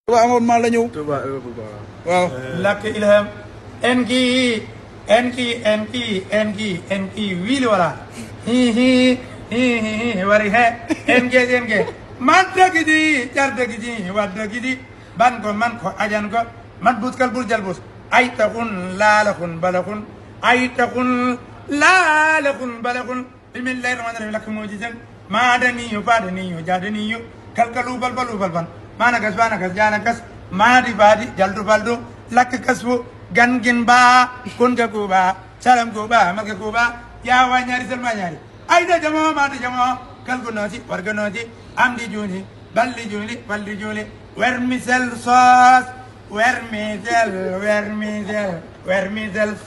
Tuba amoon maa la ñëw. Tuba waaw. lakk ilham enki wiili wala hi wari he enke man dagidi jar dagidi wat dagidi ban ko man ko ajan ko mat buskal bul jalbus ay taxun laalakun balakun ay taxun laalakun balakun bismillahi rahmani rahim lakk moo ci seen maadaniyu faadaniyu jaadaniyu kalkalu balbalu balban managas banagas janagas maadi baadi jaldu baldu lakk kasfu gangin ba kunga kuba salam kuba malka kuba yawa ñaari selma ñaari ayda jamo maadi jamo kalgu nooti warga nooti amdi juuni balli juuli wermisel sos wermisel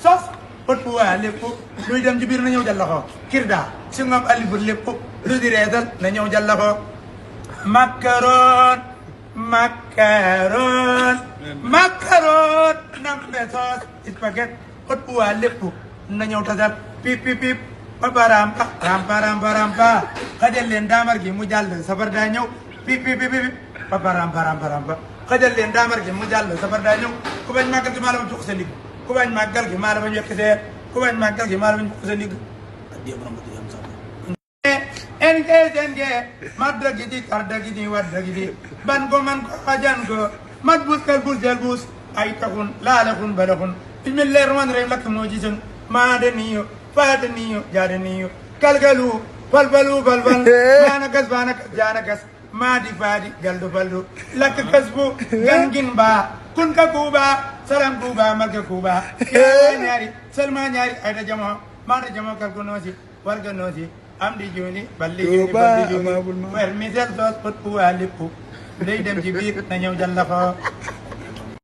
sos ot bu waa lépp luy dem ci biir na ñëw jallaxoo kirda si ngom alibu lépp lu di reetal na ñëw jallaxoo macaron nambe sos spaghetti ot bu waa lépp na ñëw tasal pip papa rampa xajal leen daamar gi mu jàll safar daa ñëw pip papa rampa xajal leen daamar gi mu jàll safar daa ñëw ku bañ màggal gi maa la ma jox sa ndigg ku bañ màggal gi maa la ma yekk seer ku bañ màggal gi maa la ma jox sa ndigg enke mat dagidi kar dagidi wat dagidi ban ko man ko xajan ko mat buskal bul jal bus ay taxun laalakun balakun bismillahi rahmani rahim lakk moo ci sun maadaniyo faadaniyo jaadaniyo kalgalu balbalu balbal maanagas baanagas jaanagas maadi faadi galdu baldu lakk kasbu gangin ba kun ka kuuba salam kuuba malka kuuba yaa ñaari salma ñaari ayda jamo maada jamo kalku noosi warga noosi am di juuni balli juuni wermisel sos pot bu waa lépp day dem ci biir na ñëw jàlla ko